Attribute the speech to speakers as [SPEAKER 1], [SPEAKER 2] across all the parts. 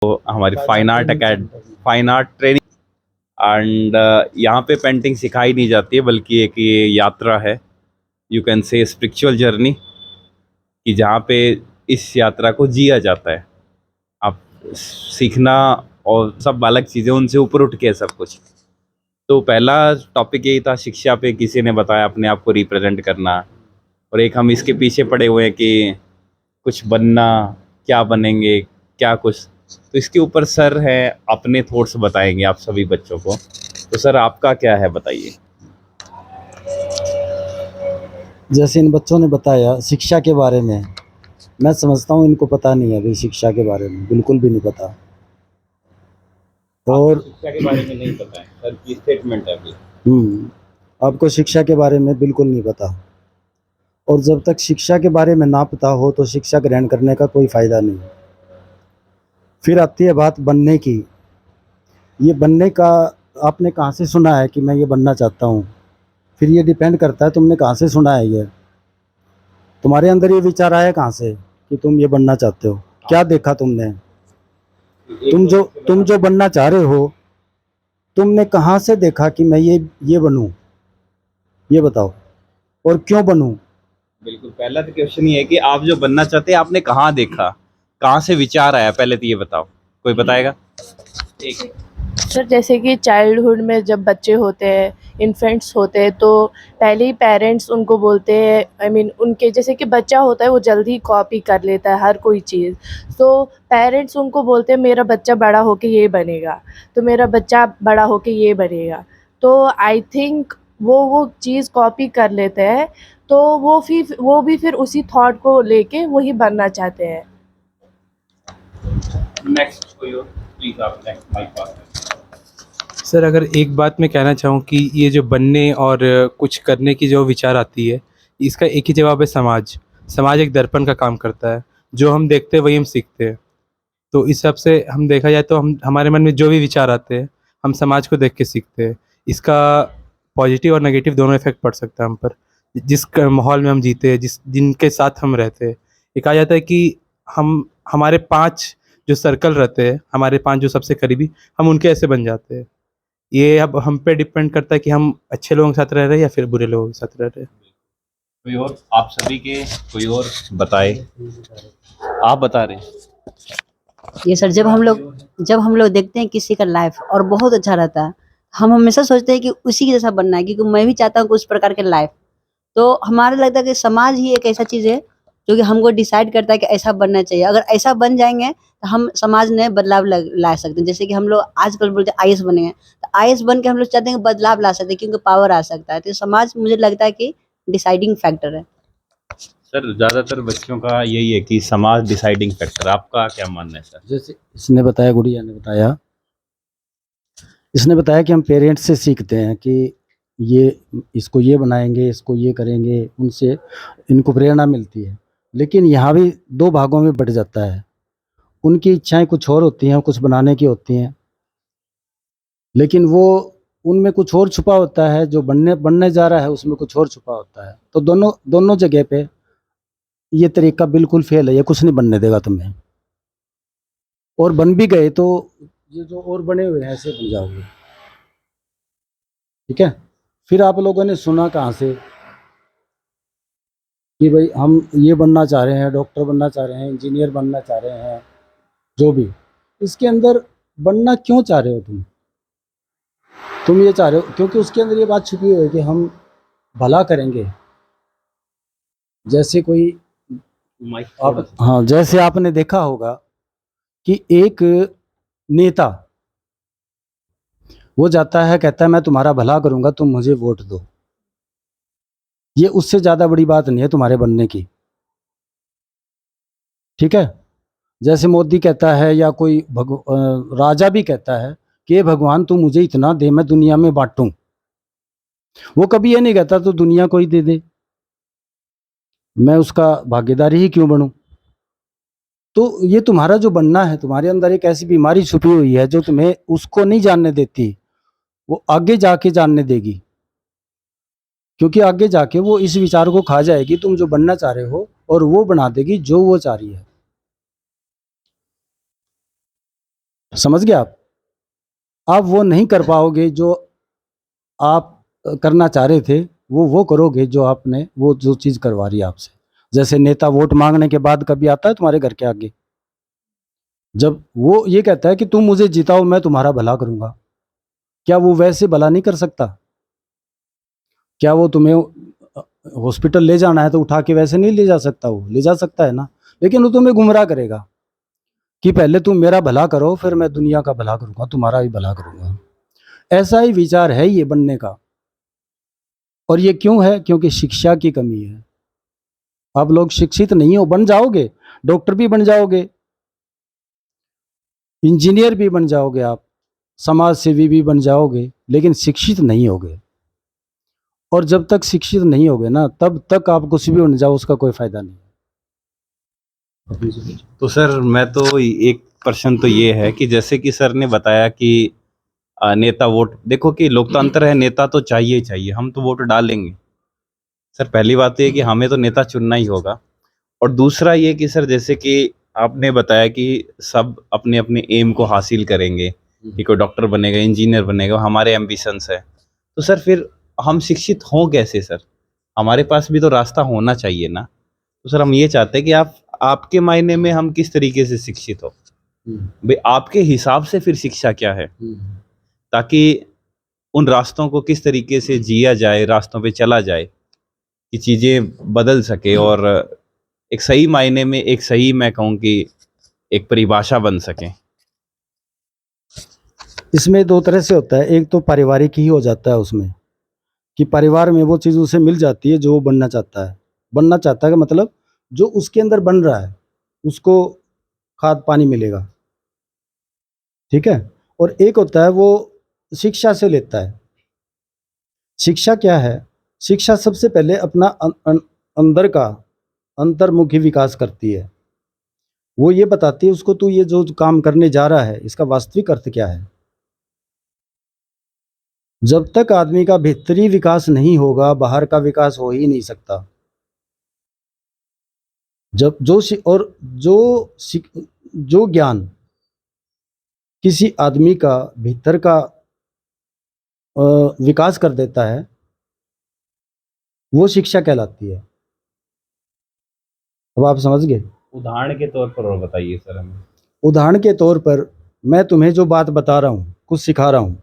[SPEAKER 1] हमारी fine art training and यहाँ पे पेंटिंग सिखाई नहीं जाती है, बल्कि एक ये यात्रा है, you can say spiritual journey, कि जहाँ पे इस यात्रा को जिया जाता है। आप सीखना और सब अलग चीज़ें, उनसे ऊपर उठ के है सब कुछ। तो पहला टॉपिक यही था, शिक्षा पे किसी ने बताया अपने आप को रिप्रेजेंट करना, और एक हम इसके पीछे पड़े हुए हैं कि कुछ बनना, क्या बनेंगे, क्या कुछ। तो इसके ऊपर सर है, अपने थॉट्स बताएंगे आप सभी बच्चों को। तो सर आपका क्या है, बताइए।
[SPEAKER 2] जैसे इन बच्चों ने बताया शिक्षा के बारे में, मैं समझता हूँ इनको पता नहीं है अभी शिक्षा के बारे में, बिल्कुल भी नहीं पता।
[SPEAKER 1] आपको
[SPEAKER 2] और
[SPEAKER 1] शिक्षा के बारे में नहीं पता है, सर की स्टेटमेंट है अभी।
[SPEAKER 2] आपको शिक्षा के बारे में बिल्कुल नहीं पता, और जब तक शिक्षा के बारे में ना पता हो तो शिक्षा ग्रहण करने का कोई फ़ायदा नहीं। फिर आती है बात बनने की। ये बनने का आपने कहाँ से सुना है कि मैं ये बनना चाहता हूँ? फिर ये डिपेंड करता है तुमने कहाँ से सुना है, ये तुम्हारे अंदर ये विचार आया कहाँ से कि तुम ये बनना चाहते हो? क्या देखा तुमने? तुम जो बनना चाह रहे हो, तुमने कहाँ से देखा कि मैं ये बनूं? ये बताओ, और क्यों बनूं?
[SPEAKER 1] बिल्कुल, पहला तो क्वेश्चन ये है कि आप जो बनना चाहते हैं आपने कहाँ देखा, कहाँ से विचार आया, पहले तो ये बताओ। कोई बताएगा? एक
[SPEAKER 3] सर जैसे कि चाइल्डहुड में जब बच्चे होते हैं, इन्फेंट्स होते हैं, तो पहले ही पेरेंट्स उनको बोलते हैं, आई मीन उनके जैसे कि बच्चा होता है वो जल्दी कॉपी कर लेता है हर कोई चीज़। तो पेरेंट्स उनको बोलते हैं मेरा बच्चा बड़ा होके ये बनेगा, तो मेरा बच्चा बड़ा होके ये बनेगा। तो आई थिंक वो चीज़ कॉपी कर लेते हैं, तो वो भी फिर उसी थॉट को लेके वही बनना चाहते हैं।
[SPEAKER 1] नेक्स्ट कोई और, प्लीज आप नेक्स्ट माइक पास करें।
[SPEAKER 4] सर अगर एक बात मैं कहना चाहूँ कि ये जो बनने और कुछ करने की जो विचार आती है, इसका एक ही जवाब है समाज। समाज एक दर्पण का काम करता है, जो हम देखते हैं वही हम सीखते हैं। तो इस हिसाब से हम देखा जाए तो हम हमारे मन में जो भी विचार आते हैं हम समाज को देख के सीखते हैं। इसका पॉजिटिव और नेगेटिव दोनों इफेक्ट पड़ सकता है हम पर, जिस माहौल में हम जीते हैं, जिनके साथ हम रहते हैं। ये कहा जाता है कि हम हमारे 5 जो सर्कल रहते हैं, हमारे 5 जो सबसे करीबी, हम उनके ऐसे बन जाते हैं। ये अब हम पे डिपेंड करता है कि हम अच्छे लोगों के साथ रह रहे हैं या फिर बुरे लोगों के साथ रह रहे हैं।
[SPEAKER 1] कोई और, आप सभी के कोई और बताए? आप बता रहे हैं।
[SPEAKER 5] ये सर जब हम लोग देखते हैं किसी का लाइफ और बहुत अच्छा रहता है, हम हमेशा सोचते हैं कि उसी के जैसा बनना है, क्योंकि मैं भी चाहता हूँ कि उस प्रकार के लाइफ। तो हमारा लगता है कि समाज ही एक ऐसा चीज़ है जो कि हमको डिसाइड करता है कि ऐसा बनना चाहिए। अगर ऐसा बन जाएँगे तो हम समाज में बदलाव ला सकते हैं। जैसे कि हम लोग आजकल बोलते हैं आईएएस बनेंगे, तो आईएएस बन के हम लोग चाहते हैं कि बदलाव ला सकते हैं, क्योंकि पावर आ सकता है। तो समाज मुझे लगता है कि डिसाइडिंग फैक्टर है।
[SPEAKER 1] सर ज़्यादातर बच्चों का यही है कि समाज डिसाइडिंग फैक्टर, आपका क्या मानना है सर?
[SPEAKER 2] जैसे इसने बताया, गुड़िया ने बताया, इसने बताया कि हम पेरेंट्स से सीखते हैं कि ये इसको ये बनाएंगे, इसको ये करेंगे, उनसे इनको प्रेरणा मिलती है। लेकिन यहाँ भी 2 भागों में बँट जाता है। उनकी इच्छाएँ कुछ और होती हैं, कुछ बनाने की होती हैं, लेकिन वो उनमें कुछ और छुपा होता है, जो बनने जा रहा है उसमें कुछ और छुपा होता है। तो दोनों जगह पे ये तरीका बिल्कुल फ़ेल है, ये कुछ नहीं बनने देगा तुम्हें। और बन भी गए तो ये जो और बने हुए हैं ऐसे बन जाओगे। ठीक है? फिर आप लोगों ने सुना कहाँ से कि भाई हम ये बनना चाह रहे हैं, डॉक्टर बनना चाह रहे हैं, इंजीनियर बनना चाह रहे हैं, जो भी। इसके अंदर बनना क्यों चाह रहे हो तुम ये चाह रहे हो क्योंकि उसके अंदर ये बात छुपी हुई है कि हम भला करेंगे। जैसे कोई जैसे आपने देखा होगा कि एक नेता वो जाता है, कहता है मैं तुम्हारा भला करूंगा, तुम मुझे वोट दो। ये उससे ज़्यादा बड़ी बात नहीं है तुम्हारे बनने की। ठीक है? जैसे मोदी कहता है या कोई राजा भी कहता है कि हे भगवान तू मुझे इतना दे, मैं दुनिया में बांटूं। वो कभी ये नहीं कहता तो दुनिया को ही दे दे, मैं उसका भागीदारी ही क्यों बनूं। तो ये तुम्हारा जो बनना है, तुम्हारे अंदर एक ऐसी बीमारी छुपी हुई है जो तुम्हें उसको नहीं जानने देती, वो आगे जाके जानने देगी। क्योंकि आगे जाके वो इस विचार को खा जाएगी, तुम जो बनना चाह रहे हो, और वो बना देगी जो वो चाह रही है। समझ गए आप वो नहीं कर पाओगे जो आप करना चाह रहे थे, वो करोगे जो आपने वो जो चीज़ करवा रही है आपसे। जैसे नेता वोट मांगने के बाद कभी आता है तुम्हारे घर के आगे, जब वो ये कहता है कि तुम मुझे जिताओ मैं तुम्हारा भला करूंगा, क्या वो वैसे भला नहीं कर सकता? क्या वो तुम्हें हॉस्पिटल ले जाना है तो उठा के वैसे नहीं ले जा सकता? वो ले जा सकता है ना, लेकिन वो तुम्हें गुमराह करेगा कि पहले तुम मेरा भला करो फिर मैं दुनिया का भला करूंगा, तुम्हारा भी भला करूंगा। ऐसा ही विचार है ये बनने का। और ये क्यों है? क्योंकि शिक्षा की कमी है। आप लोग शिक्षित नहीं हो, बन जाओगे, डॉक्टर भी बन जाओगे, इंजीनियर भी बन जाओगे, आप समाज सेवी भी बन जाओगे, लेकिन शिक्षित नहीं होगे। और जब तक शिक्षित नहीं होगे ना, तब तक आप कुछ भी बन जाओ, उसका कोई फायदा नहीं।
[SPEAKER 1] तो सर मैं तो एक प्रश्न तो ये है कि जैसे कि सर ने बताया कि नेता वोट, देखो कि लोकतंत्र है, नेता तो चाहिए ही चाहिए, हम तो वोट डालेंगे। सर पहली बात तो ये कि हमें तो नेता चुनना ही होगा। और दूसरा ये कि सर जैसे कि आपने बताया कि सब अपने अपने एम को हासिल करेंगे, कि कोई डॉक्टर बनेगा, इंजीनियर बनेगा, हमारे एम्बिशंस है। तो सर फिर हम शिक्षित हों कैसे सर? हमारे पास भी तो रास्ता होना चाहिए ना। तो सर हम ये चाहते हैं कि आपके मायने में हम किस तरीके से शिक्षित हो भाई, आपके हिसाब से फिर शिक्षा क्या है, ताकि उन रास्तों को किस तरीके से जिया जाए, रास्तों पे चला जाए कि चीज़ें बदल सके और एक सही मायने में, एक सही मैं कहूँ कि एक परिभाषा बन सके।
[SPEAKER 2] इसमें दो तरह से होता है, एक तो पारिवारिक ही हो जाता है उसमें, कि परिवार में वो चीज़ उसे मिल जाती है जो वो बनना चाहता है। बनना चाहता है का मतलब जो उसके अंदर बन रहा है उसको खाद पानी मिलेगा, ठीक है। और एक होता है वो शिक्षा से लेता है। शिक्षा क्या है? शिक्षा सबसे पहले अपना अंदर का अंतर्मुखी विकास करती है। वो ये बताती है उसको, तू ये जो काम करने जा रहा है इसका वास्तविक अर्थ क्या है। जब तक आदमी का भीतरी विकास नहीं होगा, बाहर का विकास हो ही नहीं सकता। जब जो ज्ञान किसी आदमी का भीतर का विकास कर देता है, वो शिक्षा कहलाती है। अब आप समझ गए?
[SPEAKER 1] उदाहरण के तौर पर और बताइए सर हमें।
[SPEAKER 2] उदाहरण के तौर पर मैं तुम्हें जो बात बता रहा हूँ, कुछ सिखा रहा हूँ,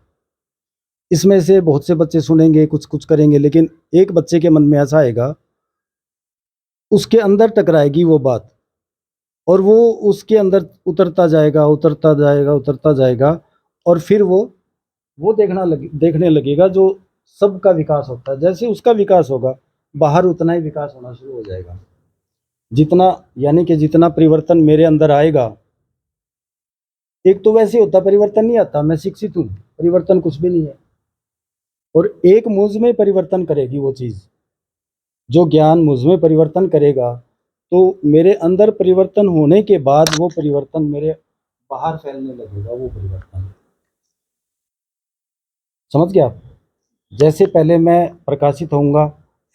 [SPEAKER 2] इसमें से बहुत से बच्चे सुनेंगे, कुछ कुछ करेंगे, लेकिन एक बच्चे के मन में ऐसा आएगा, उसके अंदर टकराएगी वो बात, और वो उसके अंदर उतरता जाएगा, उतरता जाएगा, उतरता जाएगा, और फिर वो देखने लगेगा जो सबका विकास होता है। जैसे उसका विकास होगा बाहर, उतना ही विकास होना शुरू हो जाएगा। जितना, यानी कि जितना परिवर्तन मेरे अंदर आएगा, एक तो वैसे होता परिवर्तन नहीं आता, मैं शिक्षित हूँ, परिवर्तन कुछ भी नहीं है। और एक मुझ में परिवर्तन करेगी वो चीज़, जो ज्ञान मुझ में परिवर्तन करेगा, तो मेरे अंदर परिवर्तन होने के बाद वो परिवर्तन मेरे बाहर फैलने लगेगा। वो परिवर्तन, समझ गया आप? जैसे पहले मैं प्रकाशित होऊंगा,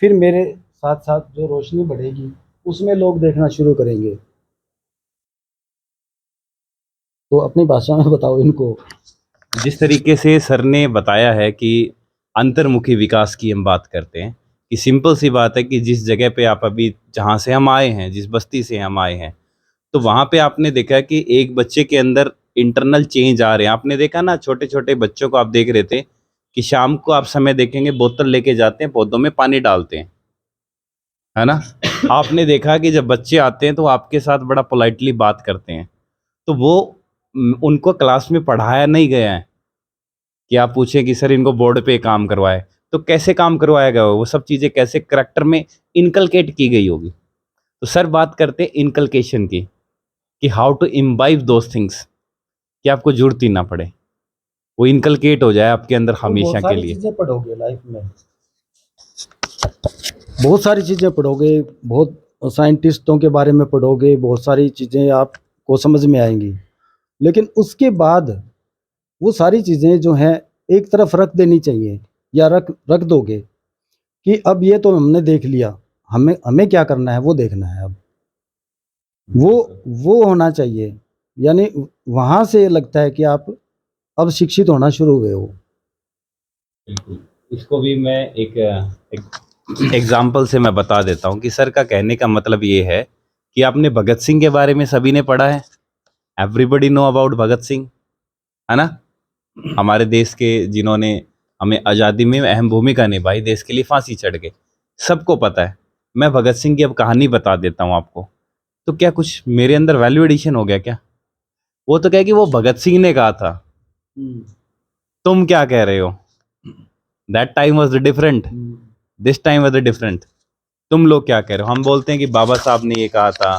[SPEAKER 2] फिर मेरे साथ साथ जो रोशनी बढ़ेगी उसमें लोग देखना शुरू करेंगे। तो अपनी भाषा में बताओ इनको।
[SPEAKER 1] जिस तरीके से सर ने बताया है कि अंतर्मुखी विकास की हम बात करते हैं, कि सिंपल सी बात है कि जिस जगह पे आप अभी, जहाँ से हम आए हैं, जिस बस्ती से हम आए हैं, तो वहाँ पे आपने देखा कि एक बच्चे के अंदर इंटरनल चेंज आ रहे हैं। आपने देखा ना, छोटे छोटे बच्चों को आप देख रहे थे कि शाम को आप समय देखेंगे, बोतल लेके जाते हैं, पौधों में पानी डालते हैं, है ना। आपने देखा कि जब बच्चे आते हैं तो आपके साथ बड़ा पोलाइटली बात करते हैं। तो वो उनको क्लास में पढ़ाया नहीं गया है कि आप पूछें कि सर इनको बोर्ड पे काम करवाए, तो कैसे काम करवाया गया होगा, वो सब चीज़ें कैसे करैक्टर में इनकलकेट की गई होगी। तो सर बात करते हैं इनकलकेशन की, कि how to imbibe those things, कि आपको जरूरत ही ना पड़े, वो इनकलकेट हो जाए आपके अंदर हमेशा के लिए।
[SPEAKER 2] चीज़ें पढ़ोगे लाइफ में, बहुत सारी चीज़ें पढ़ोगे, बहुत साइंटिस्टों के बारे में पढ़ोगे, बहुत सारी चीज़ें आपको समझ में आएंगी, लेकिन उसके बाद वो सारी चीज़ें जो हैं एक तरफ रख देनी चाहिए, या रख दोगे कि अब ये तो हमने देख लिया, हमें क्या करना है वो देखना है। अब वो होना चाहिए यानी वहाँ से लगता है कि आप अब शिक्षित होना शुरू हुए हो।
[SPEAKER 1] बिल्कुल, इसको भी मैं एक एग्जाम्पल से मैं बता देता हूँ कि सर का कहने का मतलब ये है कि आपने भगत सिंह के बारे में सभी ने पढ़ा है, everybody know about Bhagat Singh, है ना? हमारे देश के जिन्होंने हमें आज़ादी में अहम भूमिका निभाई, देश के लिए फांसी चढ़ गए, सबको पता है। मैं भगत सिंह की अब कहानी बता देता हूँ आपको। तो क्या कुछ मेरे अंदर वैल्यू एडिशन हो गया क्या? वो तो क्या कि वो भगत सिंह ने कहा था, तुम क्या कह रहे हो? That time was different, this time was different. तुम लोग क्या कह रहे हो? हम बोलते हैं कि बाबा साहब ने ये कहा था,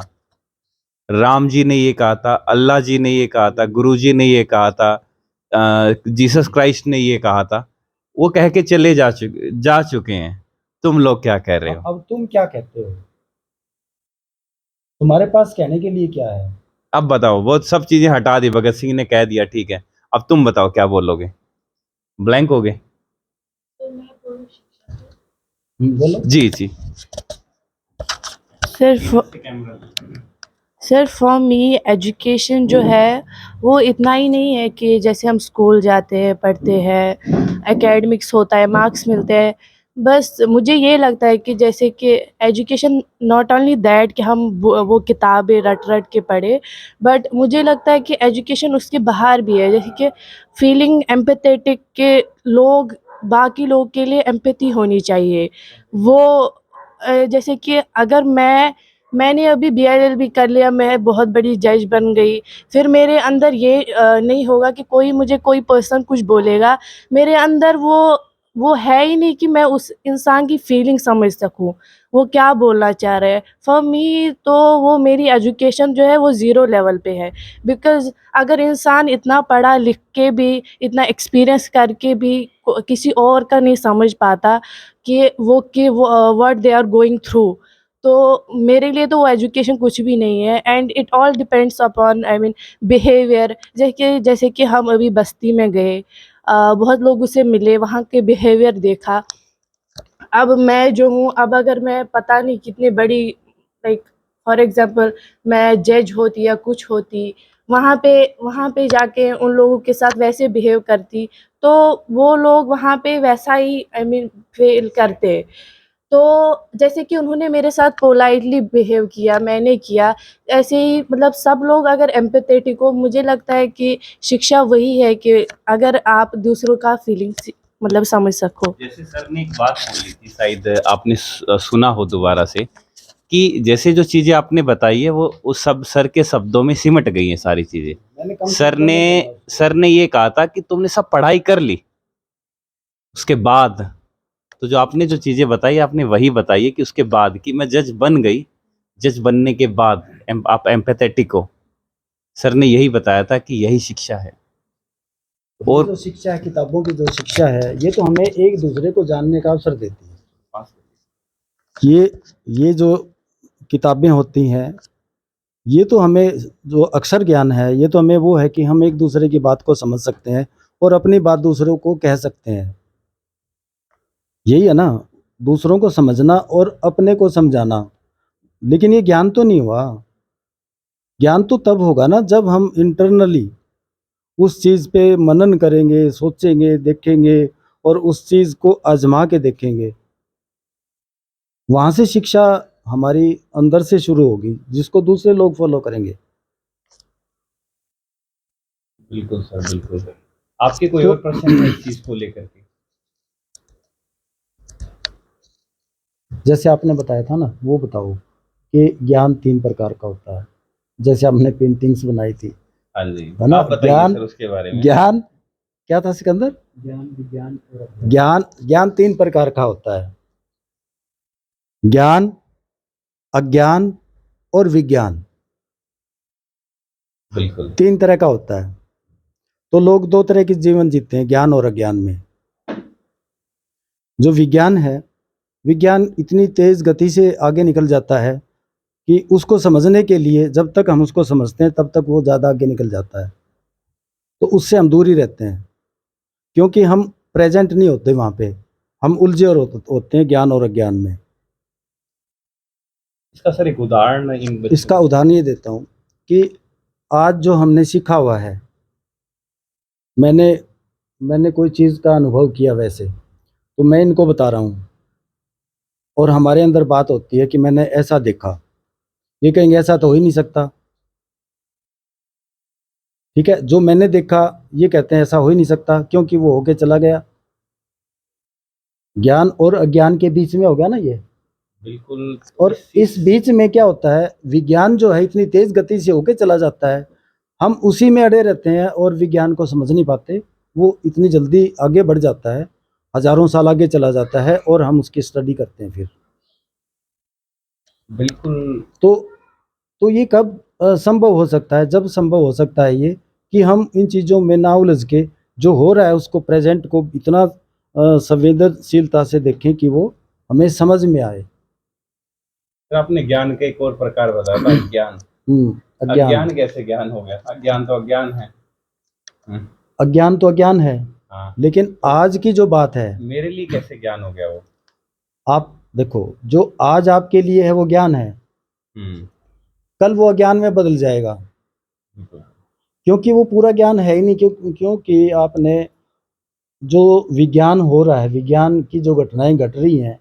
[SPEAKER 1] राम जी ने ये कहा था, अल्लाह जी ने ये कहा था, गुरु जी ने ये कहा था, जीसस क्राइस्ट ने ये कहा था। वो कह के चले जा चुके हैं। तुम लोग क्या कह रहे हो?
[SPEAKER 2] अब तुम क्या कहते हो? तुम्हारे पास कहने के लिए क्या है?
[SPEAKER 1] अब बताओ, वो सब चीजें हटा दी, भगत सिंह ने कह दिया, ठीक है, अब तुम बताओ क्या बोलोगे? ब्लैंक हो गए?
[SPEAKER 2] बोलो।
[SPEAKER 1] जी जी।
[SPEAKER 3] सिर्फ फॉर मी एजुकेशन जो है वो इतना ही नहीं है कि जैसे हम स्कूल जाते हैं, पढ़ते हैं, एकेडमिक्स होता है, मार्क्स मिलते हैं। बस मुझे ये लगता है कि जैसे कि एजुकेशन नॉट ओनली दैट कि हम वो किताबें रट के पढ़े, बट मुझे लगता है कि एजुकेशन उसके बाहर भी है। जैसे कि फीलिंग एम्पैथेटिक के लोग, बाकी लोग के लिए एम्पैथी होनी चाहिए। वो जैसे कि अगर मैंने अभी बीएलएलबी कर लिया, मैं बहुत बड़ी जज बन गई, फिर मेरे अंदर ये नहीं होगा कि कोई पर्सन कुछ बोलेगा, मेरे अंदर वो है ही नहीं कि मैं उस इंसान की फीलिंग समझ सकूं, वो क्या बोलना चाह रहे हैं। फॉर मी तो वो मेरी एजुकेशन जो है वो ज़ीरो लेवल पे है। बिकॉज़ अगर इंसान इतना पढ़ा लिख के भी, इतना एक्सपीरियंस करके भी किसी और का नहीं समझ पाता कि वो what they are going through, तो मेरे लिए तो वो एजुकेशन कुछ भी नहीं है। And it all depends upon I mean behaviour. जैसे कि हम अभी बस्ती में गए, बहुत लोगों से मिले, वहाँ के बिहेवियर देखा। अब मैं जो हूँ, अब अगर मैं पता नहीं कितनी बड़ी, लाइक फॉर एग्जांपल मैं जज होती या कुछ होती, वहाँ पे जाके उन लोगों के साथ वैसे बिहेव करती, तो वो लोग वहाँ पे वैसा ही आई मीन फ़ील करते। तो जैसे कि उन्होंने मेरे साथ पोलाइटली बिहेव किया, मैंने किया, ऐसे ही मतलब सब लोग अगर एम्पैथेटिक हो, मुझे लगता है कि शिक्षा वही है कि अगर आप दूसरों का फीलिंग्स मतलब समझ सको।
[SPEAKER 1] जैसे सर ने एक बात बोली थी, शायद आपने सुना हो दोबारा से, कि जैसे जो चीजें आपने बताई है वो उस सब सर के शब्दों में सिमट गई हैं सारी चीजें।
[SPEAKER 2] मैंने कम
[SPEAKER 1] सर ने ये कहा था कि तुमने सब पढ़ाई कर ली, उसके बाद तो जो आपने जो चीजें बताई, आपने वही बताई है कि उसके बाद कि मैं जज बन गई, जज बनने के बाद आप एम्पैथेटिक हो। सर ने यही बताया था कि यही शिक्षा है।
[SPEAKER 2] और जो शिक्षा है, किताबों की जो शिक्षा है, ये तो हमें एक दूसरे को जानने का अवसर देती है। ये जो किताबें होती हैं, ये तो हमें जो अक्षर ज्ञान है, ये तो हमें वो है कि हम एक दूसरे की बात को समझ सकते हैं और अपनी बात दूसरों को कह सकते हैं। यही है ना, दूसरों को समझना और अपने को समझाना। लेकिन ये ज्ञान तो नहीं हुआ। ज्ञान तो तब होगा ना जब हम इंटरनली उस चीज़ पे मनन करेंगे, सोचेंगे, देखेंगे और उस चीज़ को आजमा के देखेंगे। वहाँ से शिक्षा हमारी अंदर से शुरू होगी, जिसको दूसरे लोग फॉलो करेंगे।
[SPEAKER 1] बिल्कुल सर, बिल्कुल। आपके कोई और प्रश्न है इस चीज को लेकर के?
[SPEAKER 2] जैसे आपने बताया था ना, वो बताओ कि ज्ञान 3 प्रकार का होता है। जैसे आपने पेंटिंग्स बनाई थी,
[SPEAKER 1] हाँ जी,
[SPEAKER 2] है ना?
[SPEAKER 1] आप बताइए सर उसके बारे में।
[SPEAKER 2] ज्ञान क्या था सिकंदर? ज्ञान 3 प्रकार का होता है। ज्ञान, अज्ञान और विज्ञान।
[SPEAKER 1] बिल्कुल।
[SPEAKER 2] 3 तरह का होता है। तो लोग 2 तरह के जीवन जीते हैं, ज्ञान और अज्ञान में। जो विज्ञान है, विज्ञान इतनी तेज गति से आगे निकल जाता है कि उसको समझने के लिए जब तक हम उसको समझते हैं तब तक वो ज़्यादा आगे निकल जाता है। तो उससे हम दूर ही रहते हैं, क्योंकि हम प्रेजेंट नहीं होते वहाँ पे। हम उलझे और होते हैं ज्ञान और अज्ञान में।
[SPEAKER 1] इसका सर एक उदाहरण इन बच्चों
[SPEAKER 2] इसका उदाहरण ये देता हूँ कि आज जो हमने सीखा हुआ है, मैंने कोई चीज़ का अनुभव किया वैसे, तो मैं इनको बता रहा हूँ और हमारे अंदर बात होती है कि मैंने ऐसा देखा, ये कहेंगे ऐसा तो हो ही नहीं सकता। ठीक है, जो मैंने देखा ये कहते हैं ऐसा हो ही नहीं सकता, क्योंकि वो होके चला गया। ज्ञान और अज्ञान के बीच में हो गया ना ये।
[SPEAKER 1] बिल्कुल।
[SPEAKER 2] और इस बीच में क्या होता है, विज्ञान जो है इतनी तेज गति से होके चला जाता है, हम उसी में अड़े रहते हैं और विज्ञान को समझ नहीं पाते। वो इतनी जल्दी आगे बढ़ जाता है, हजारों साल आगे चला जाता है और हम उसकी स्टडी करते हैं फिर।
[SPEAKER 1] बिल्कुल।
[SPEAKER 2] तो ये कब संभव हो सकता है? जब संभव हो सकता है ये कि हम इन चीज़ों में ना उलझ के जो हो रहा है उसको, प्रेजेंट को इतना संवेदनशीलता से देखें कि वो हमें समझ में आए।
[SPEAKER 1] तो आपने ज्ञान के एक और प्रकार बताया था, अज्ञान।
[SPEAKER 2] अज्ञान।
[SPEAKER 1] अज्ञान कैसे ज्ञान हो गया? अज्ञान तो अज्ञान है।
[SPEAKER 2] अज्ञान तो अज्ञान है,
[SPEAKER 1] हाँ,
[SPEAKER 2] लेकिन आज की जो बात है,
[SPEAKER 1] मेरे लिए कैसे ज्ञान हो गया वो?
[SPEAKER 2] आप देखो, जो आज आपके लिए है वो ज्ञान है, कल वो अज्ञान में बदल जाएगा, क्योंकि वो पूरा ज्ञान है ही नहीं। क्योंकि आपने जो विज्ञान हो रहा है, विज्ञान की जो घटनाएं घट रही हैं,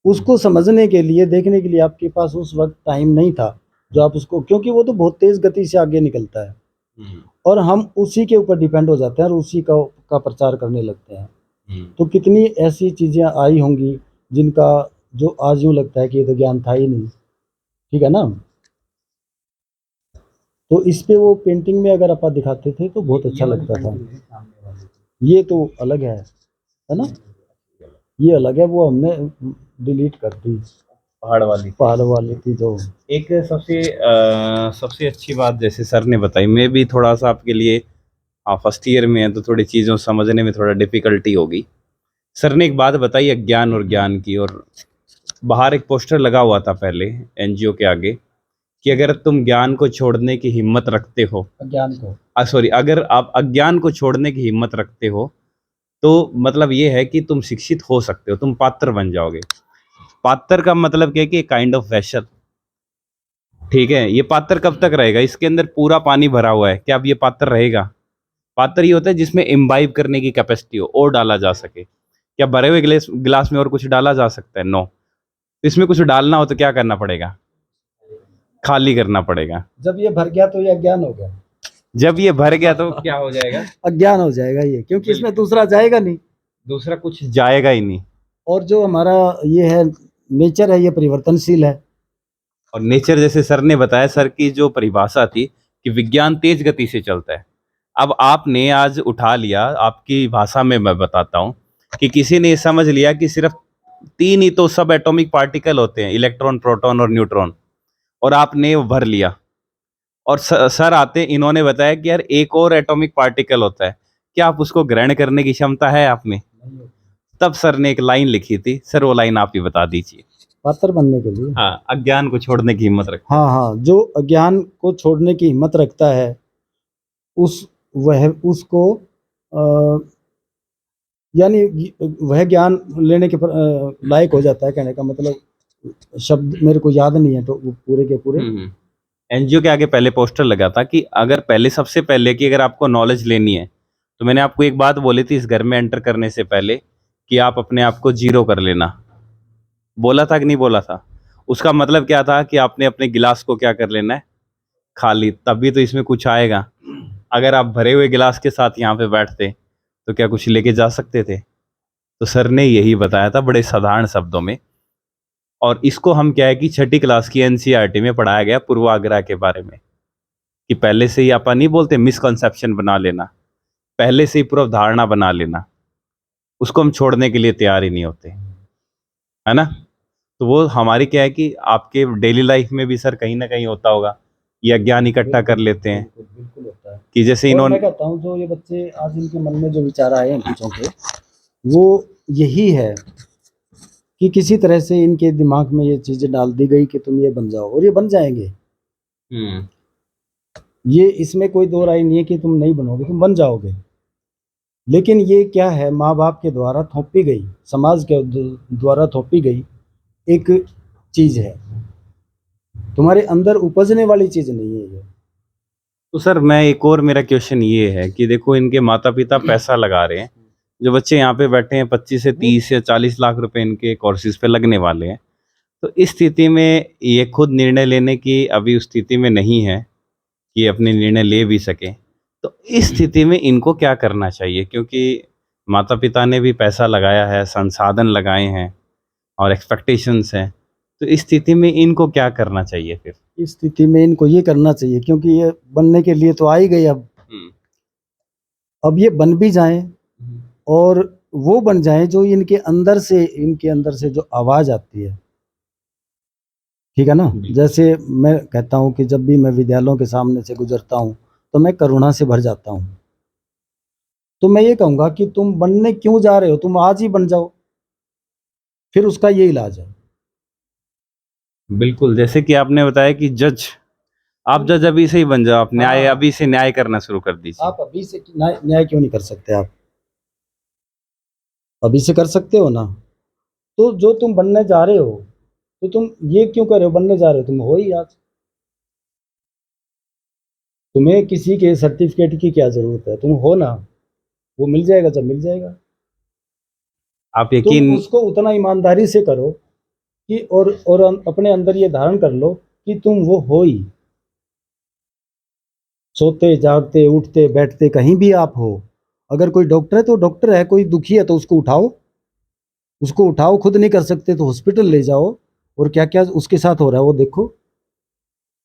[SPEAKER 2] उसको समझने के लिए, देखने के लिए आपके पास उस वक्त टाइम नहीं था जो आप उसको, क्योंकि वो तो बहुत तेज गति से आगे निकलता है और हम उसी के ऊपर डिपेंड हो जाते हैं और उसी का प्रचार करने लगते हैं। तो कितनी ऐसी चीज़ें आई होंगी जिनका, जो आज यूँ लगता है कि ये तो ज्ञान था ही नहीं। ठीक है ना? तो इस पे वो पेंटिंग में अगर आप दिखाते थे तो बहुत अच्छा लगता था। ये तो अलग है ना? ये अलग है, वो हमने डिलीट कर दी, पहाड़ वाली थी जो।
[SPEAKER 1] एक सबसे अच्छी बात जैसे सर ने बताई, मैं भी थोड़ा सा आपके लिए, फर्स्ट ईयर में है तो थोड़ी चीज़ों समझने में थोड़ा डिफ़िकल्टी होगी। सर ने एक बात बताई अज्ञान और ज्ञान की, और बाहर एक पोस्टर लगा हुआ था पहले एनजीओ के आगे कि अगर तुम ज्ञान को छोड़ने की हिम्मत रखते हो,
[SPEAKER 2] अज्ञान को,
[SPEAKER 1] अगर आप अज्ञान को छोड़ने की हिम्मत रखते हो तो मतलब ये है कि तुम शिक्षित हो सकते हो, तुम पात्र बन जाओगे। पात्र का मतलब क्या है कि काइंड ऑफ वेसल। ठीक है, ये पात्र कब तक रहेगा? इसके अंदर पूरा पानी भरा हुआ है, क्या अब ये पात्र रहेगा? पात्र ये होता है जिसमें इम्बाइब करने की कैपेसिटी हो और डाला जा सके। क्या भरे हुए गिलास में और कुछ डाला जा सकता है? नो। इसमें कुछ डालना हो तो क्या करना पड़ेगा? खाली करना पड़ेगा।
[SPEAKER 2] जब ये भर गया तो ये अज्ञान हो गया।
[SPEAKER 1] जब ये भर गया तो क्या हो जाएगा?
[SPEAKER 2] अज्ञान हो जाएगा ये, क्योंकि इसमें दूसरा जाएगा नहीं,
[SPEAKER 1] दूसरा कुछ जाएगा ही नहीं।
[SPEAKER 2] और जो हमारा ये है नेचर है, ये परिवर्तनशील है।
[SPEAKER 1] और नेचर, जैसे सर ने बताया, सर की जो परिभाषा थी कि विज्ञान तेज गति से चलता है। अब आपने आज उठा लिया, आपकी भाषा में मैं बताता हूँ कि किसी ने समझ लिया कि सिर्फ 3 ही तो सब एटॉमिक पार्टिकल होते हैं, इलेक्ट्रॉन, प्रोटॉन और न्यूट्रॉन, और आपने वो भर लिया। और सर आते, इन्होंने बताया कि यार एक और एटॉमिक पार्टिकल होता है, क्या आप उसको ग्रहण करने की क्षमता है आप में? तब सर ने एक लाइन लिखी थी, सर वो लाइन आप ही बता दीजिए।
[SPEAKER 2] पात्र बनने के लिए,
[SPEAKER 1] हाँ, अज्ञान को छोड़ने की हिम्मत रखता है।
[SPEAKER 2] हाँ, जो अज्ञान को छोड़ने की हिम्मत रखता है, उसको यानी वह ज्ञान लेने के लायक हो जाता है। कहने का मतलब शब्द मेरे को याद नहीं है, तो वो पूरे के पूरे।
[SPEAKER 1] एनजीओ के आगे पहले पोस्टर लगा था कि अगर सबसे पहले कि अगर आपको नॉलेज लेनी है, तो मैंने आपको एक बात बोली थी इस घर में एंटर करने से पहले कि आप अपने आप को 0 कर लेना। बोला था कि नहीं बोला था? उसका मतलब क्या था कि आपने अपने गिलास को क्या कर लेना है? खाली, तभी तो इसमें कुछ आएगा। अगर आप भरे हुए गिलास के साथ यहाँ पे बैठते तो क्या कुछ लेके जा सकते थे? तो सर ने यही बताया था बड़े साधारण शब्दों में। और इसको हम क्या है कि 6ठी क्लास की एनसीईआरटी में पढ़ाया गया पूर्वाग्रह के बारे में, कि पहले से ही अपन नहीं बोलते मिसकंसेप्शन बना लेना, पहले से ही पूर्व धारणा बना लेना, उसको हम छोड़ने के लिए तैयार ही नहीं होते, है ना? तो वो हमारी क्या है कि आपके डेली लाइफ में भी सर कहीं ना कहीं होता होगा, ये अज्ञान इकट्ठा कर लेते हैं।
[SPEAKER 2] बिल्कुल होता है
[SPEAKER 1] कि जैसे
[SPEAKER 2] और
[SPEAKER 1] इन्होंने,
[SPEAKER 2] मैं कहता हूँ जो ये बच्चे आज इनके मन में जो विचार आए हैं बच्चों के, वो यही है कि किसी तरह से इनके दिमाग में ये चीजें डाल दी गई कि तुम ये बन जाओ, और ये बन जाएंगे। ये इसमें कोई दो राय नहीं है कि तुम नहीं बनोगे, तुम बन जाओगे। लेकिन ये क्या है, माँ बाप के द्वारा थोपी गई, समाज के द्वारा थोपी गई एक चीज है, तुम्हारे अंदर उपजने वाली चीज नहीं है ये।
[SPEAKER 1] तो सर मैं एक और मेरा क्वेश्चन ये है कि देखो इनके माता पिता पैसा लगा रहे हैं, जो बच्चे यहाँ पे बैठे हैं 25 से 30 या 40 लाख रुपए इनके कोर्सेज पे लगने वाले हैं, तो इस स्थिति में ये खुद निर्णय लेने की अभी उस स्थिति में नहीं है कि अपने निर्णय ले भी सके, तो इस स्थिति में इनको क्या करना चाहिए? क्योंकि माता पिता ने भी पैसा लगाया है, संसाधन लगाए हैं और एक्सपेक्टेशंस हैं, तो इस स्थिति में इनको क्या करना चाहिए फिर?
[SPEAKER 2] इस स्थिति में इनको ये करना चाहिए, क्योंकि ये बनने के लिए तो आ ही गए अब ये बन भी जाएं और वो बन जाएं जो इनके अंदर से जो आवाज़ आती है, ठीक है ना।
[SPEAKER 1] बिल्कुल।
[SPEAKER 2] जैसे मैं कहता हूँ कि जब भी मैं विद्यालयों के सामने से गुजरता हूँ तो मैं करुणा से भर जाता हूँ। तो मैं ये कहूँगा कि तुम बनने क्यों जा रहे हो, तुम आज ही बन जाओ, फिर उसका ये इलाज है।
[SPEAKER 1] बिल्कुल, जैसे कि आपने बताया कि जज, आप जज अभी से ही बन जाओ, आप न्याय
[SPEAKER 2] हाँ।
[SPEAKER 1] अभी से न्याय करना शुरू कर दीजिए।
[SPEAKER 2] आप अभी से न्याय क्यों नहीं कर सकते? आप अभी से कर सकते हो ना। तो जो तुम बनने जा रहे हो, तो तुम ये क्यों कर रहे हो, बनने जा रहे हो, तुम हो ही आज। तुम्हें किसी के सर्टिफिकेट की क्या जरूरत है, तुम हो ना। वो मिल जाएगा जब मिल जाएगा।
[SPEAKER 1] आप
[SPEAKER 2] तुम
[SPEAKER 1] यकीन
[SPEAKER 2] उसको उतना ईमानदारी से करो कि और अपने अंदर ये धारण कर लो कि तुम वो हो ही। सोते जागते उठते बैठते कहीं भी आप हो। अगर कोई डॉक्टर है तो डॉक्टर है, कोई दुखी है तो उसको उठाओ, खुद नहीं कर सकते तो हॉस्पिटल ले जाओ, और क्या क्या उसके साथ हो रहा है वो देखो।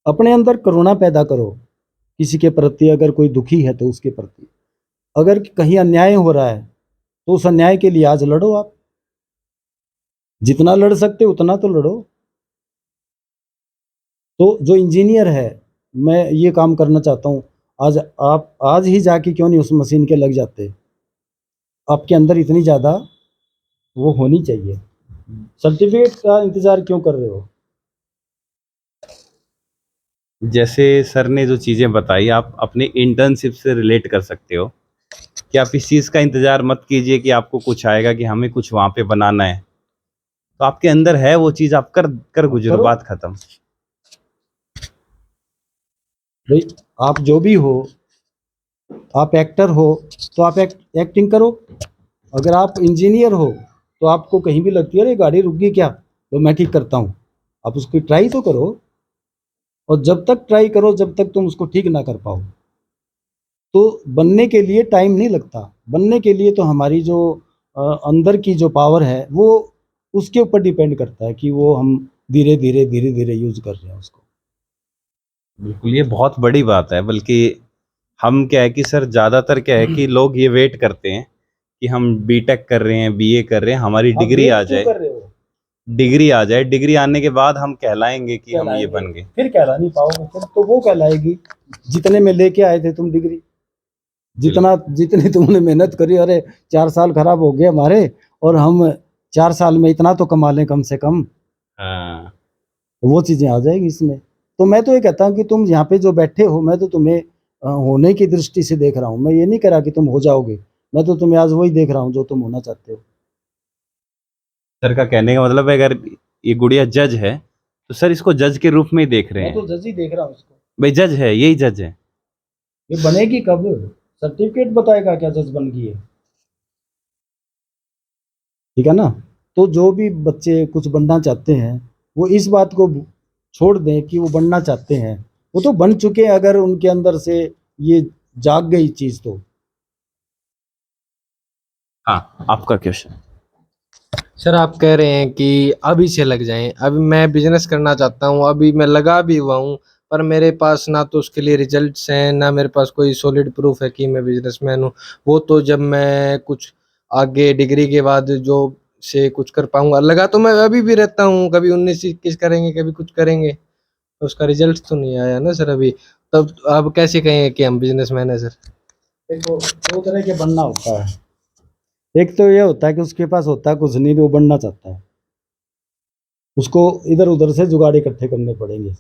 [SPEAKER 2] अपने अंदर करुणा पैदा करो किसी के प्रति, अगर कोई दुखी है तो उसके प्रति। अगर कहीं अन्याय हो रहा है तो उस अन्याय के लिए आज लड़ो। आप जितना लड़ सकते उतना तो लड़ो। तो जो इंजीनियर है, मैं ये काम करना चाहता हूँ, आज आप आज ही जाके क्यों नहीं उस मशीन के लग जाते? आपके अंदर इतनी ज़्यादा वो होनी चाहिए। सर्टिफिकेट का इंतज़ार क्यों कर रहे हो?
[SPEAKER 1] जैसे सर ने जो चीज़ें बताई, आप अपने इंटर्नशिप से रिलेट कर सकते हो कि आप इस चीज़ का इंतज़ार मत कीजिए कि आपको कुछ आएगा कि हमें कुछ वहाँ पे बनाना है। तो आपके अंदर है वो चीज़, आप कर कर गुजरो,
[SPEAKER 2] करो।
[SPEAKER 1] बात खत्म।
[SPEAKER 2] भाई आप जो भी हो, आप एक्टर हो तो आप एक्टिंग करो। अगर आप इंजीनियर हो तो आपको कहीं भी लगती है अरे गाड़ी रुक गई क्या, तो मैं ठीक करता हूँ, आप उसकी ट्राई तो करो। और जब तक ट्राई करो, जब तक तुम उसको ठीक ना कर पाओ, तो बनने के लिए टाइम नहीं लगता। बनने के लिए तो हमारी जो अंदर की जो पावर है वो उसके ऊपर डिपेंड करता है कि वो हम धीरे धीरे यूज कर रहे हैं उसको।
[SPEAKER 1] बिल्कुल, ये बहुत बड़ी बात है। बल्कि हम क्या है कि सर ज़्यादातर क्या है कि लोग ये वेट करते हैं कि हम बीटेक कर रहे हैं, बीए कर रहे हैं, हमारी
[SPEAKER 2] आप
[SPEAKER 1] डिग्री आ
[SPEAKER 2] वेट क्यों
[SPEAKER 1] जाए,
[SPEAKER 2] कर रहे हो?
[SPEAKER 1] डिग्री आने के बाद हम कहलाएंगे कि हम ये बन गए।
[SPEAKER 2] फिर कहला नहीं पाओगे, फिर तो वो कहलाएगी जितने में लेके आए थे तुम डिग्री। जितनी तुमने मेहनत करी, अरे 4 साल खराब हो गए हमारे, और हम 4 साल में इतना तो कमा लें कम से कम,
[SPEAKER 1] हाँ,
[SPEAKER 2] तो वो चीज़ें आ जाएगी इसमें। तो मैं तो ये कहता हूँ कि तुम यहाँ पे जो बैठे हो, मैं तो तुम्हें होने की दृष्टि से देख रहा हूँ। मैं ये नहीं कह रहा कि तुम हो जाओगे, मैं तो तुम्हें आज वही देख रहा हूँ जो तुम होना चाहते हो।
[SPEAKER 1] सर का कहने का मतलब है अगर ये गुड़िया जज है तो सर इसको जज के रूप में ही देख रहे
[SPEAKER 2] मैं
[SPEAKER 1] हैं।
[SPEAKER 2] तो जज ही देख रहा हूँ इसको।
[SPEAKER 1] भाई जज है, यही जज है।
[SPEAKER 2] ये बनेगी कब? सर्टिफिकेट बताएगा क्या जज बन गई है, ठीक है ना। तो जो भी बच्चे कुछ बनना चाहते हैं वो इस बात को छोड़ दें कि वो बनना चाहते हैं, वो तो बन चुके हैं। अगर उनके अंदर से ये जाग गई चीज तो।
[SPEAKER 1] हाँ, आपका क्वेश्चन।
[SPEAKER 6] सर आप कह रहे हैं कि अभी से लग जाएं। अभी मैं बिजनेस करना चाहता हूं, अभी मैं लगा भी हुआ हूं, पर मेरे पास ना तो उसके लिए रिजल्ट्स हैं, ना मेरे पास कोई सॉलिड प्रूफ है कि मैं बिजनेसमैन हूं। वो तो जब मैं कुछ आगे डिग्री के बाद जो से कुछ कर पाऊंगा। लगा तो मैं अभी भी रहता हूं, कभी 19-21 करेंगे, कभी कुछ करेंगे, तो उसका रिजल्ट तो नहीं आया ना सर अभी। तब आप कैसे कहेंगे कि हम बिजनेसमैन है सर?
[SPEAKER 2] देखो, दो तरह के बनना होता है। एक तो ये होता है कि उसके पास होता है कुछ नहीं, वो बनना चाहता है, उसको इधर उधर से जुगाड़ इकट्ठे करने पड़ेंगे।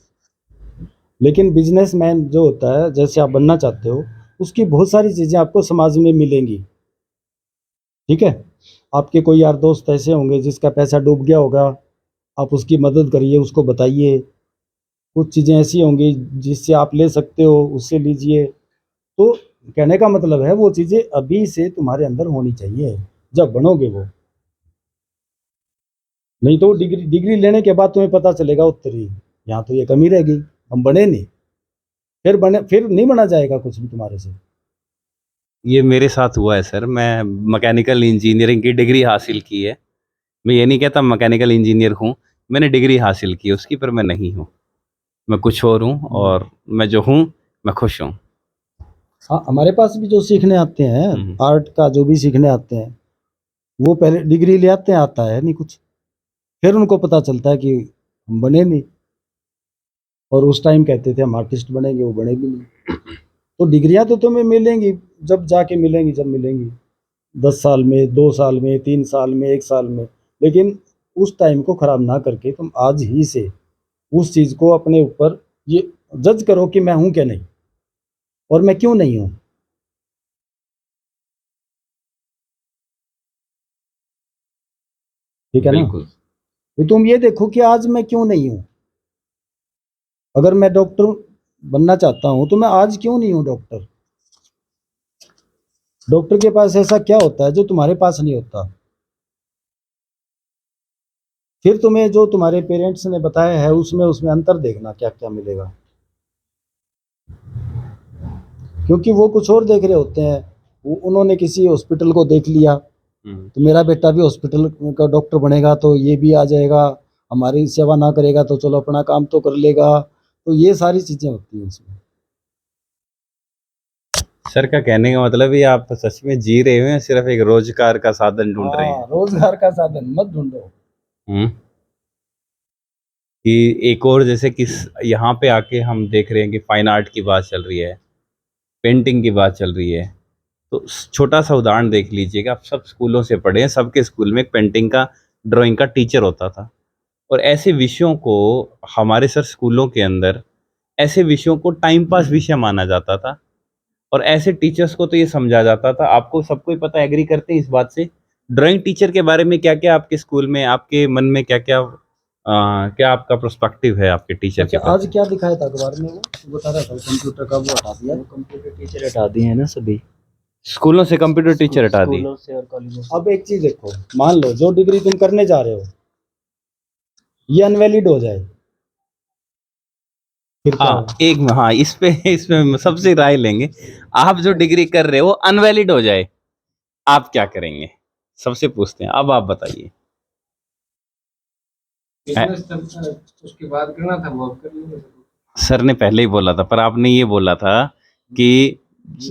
[SPEAKER 2] लेकिन बिजनेसमैन जो होता है, जैसे आप बनना चाहते हो, उसकी बहुत सारी चीज़ें आपको समाज में मिलेंगी, ठीक है। आपके कोई यार दोस्त ऐसे होंगे जिसका पैसा डूब गया होगा, आप उसकी मदद करिए, उसको बताइए, कुछ चीज़ें ऐसी होंगी जिससे आप ले सकते हो, उससे लीजिए। तो कहने का मतलब है वो चीज़ें अभी से तुम्हारे अंदर होनी चाहिए, जब बनोगे वो। नहीं तो डिग्री डिग्री लेने के बाद तुम्हें पता चलेगा उत्तरी यहाँ तो ये कमी रह गई, हम बने नहीं, फिर नहीं बना जाएगा कुछ भी तुम्हारे से।
[SPEAKER 1] ये मेरे साथ हुआ है सर। मैं मैकेनिकल इंजीनियरिंग की डिग्री हासिल की है। मैं ये नहीं कहता मैकेनिकल इंजीनियर हूँ, मैंने डिग्री हासिल की है उसकी, पर मैं नहीं हूँ। मैं कुछ और हूँ, और मैं जो हूँ मैं खुश हूँ।
[SPEAKER 2] हाँ, हमारे पास भी जो सीखने आते हैं, आर्ट का जो भी सीखने आते हैं, वो पहले डिग्री ले आते हैं, आता है नहीं कुछ, फिर उनको पता चलता है कि हम बने नहीं, और उस टाइम कहते थे हम आर्टिस्ट बनेंगे, वो बने भी नहीं। तो डिग्रियां तो तुम्हें मिलेंगी, जब जाके मिलेंगी, जब मिलेंगी 10 साल में, 2 साल में, 3 साल में, 1 साल में। लेकिन उस टाइम को खराब ना करके तुम आज ही से उस चीज़ को अपने ऊपर ये जज करो कि मैं हूँ क्या नहीं, और मैं क्यों नहीं हूँ। ठीक है ना?
[SPEAKER 1] बिल्कुल।
[SPEAKER 2] तो तुम ये देखो कि आज मैं क्यों नहीं हूँ। अगर मैं डॉक्टर बनना चाहता हूँ तो मैं आज क्यों नहीं हूँ डॉक्टर। डॉक्टर के पास ऐसा क्या होता है जो तुम्हारे पास नहीं होता। फिर तुम्हें जो तुम्हारे पेरेंट्स ने बताया है उसमें अंतर देखना क्या क्या मिलेगा, क्योंकि वो कुछ और देख रहे होते हैं। उन्होंने किसी हॉस्पिटल को देख लिया, तो मेरा बेटा भी हॉस्पिटल का डॉक्टर बनेगा तो ये भी आ जाएगा, हमारी सेवा ना करेगा तो चलो अपना काम तो कर लेगा। तो ये सारी चीजें होती हैं इसमें।
[SPEAKER 1] सर का कहने का मतलब ये आप सच में जी रहे हो या सिर्फ एक रोजगार का साधन ढूंढ रहे हैं?
[SPEAKER 2] हाँ, रोजगार का साधन मत ढूंढो।
[SPEAKER 1] हम्म। कि एक और जैसे कि यहाँ पे आके हम देख रहे हैं कि फाइन आर्ट की बात चल रही है, पेंटिंग की बात चल रही है। तो छोटा सा उदाहरण देख लीजिएगा, आप सब स्कूलों से पढ़े हैं, सबके स्कूल में एक पेंटिंग का, ड्राइंग का टीचर होता था। और ऐसे विषयों को हमारे सर स्कूलों के अंदर, ऐसे विषयों को टाइम पास विषय माना जाता था। और ऐसे टीचर्स को तो ये समझा जाता था, आपको सबको ही पता, एग्री करते हैं इस बात से। ड्राइंग टीचर के बारे में क्या क्या आपके स्कूल में, आपके मन में क्या क्या क्या आपका पर्सपेक्टिव है आपके टीचर के
[SPEAKER 2] अच्छा, आज
[SPEAKER 1] प्रति?
[SPEAKER 2] क्या दिखाया था अखबार में, वो बता रहा था कंप्यूटर का वो हटा दिया।
[SPEAKER 7] कंप्यूटर टीचर हटा दिए हैं ना सभी
[SPEAKER 1] स्कूलों से कंप्यूटर टीचर हटा दिए।
[SPEAKER 7] स्कूलों से और कॉलेजों से।
[SPEAKER 2] अब एक चीज देखो, मान लो जो डिग्री तुम करने जा रहे हो ये अनवैलिड हो जाए, फिर क्या
[SPEAKER 1] हाँ,
[SPEAKER 2] होगा?
[SPEAKER 1] एक, हाँ, इसमें सबसे राय लेंगे। आप जो डिग्री कर रहे हो अनवैलिड हो जाए, आप क्या करेंगे? सबसे पूछते हैं, अब आप बताइए।
[SPEAKER 6] उसके बाद करना था वो अब कर लेंगे।
[SPEAKER 1] सर ने पहले ही बोला था, पर आपने ये बोला था कि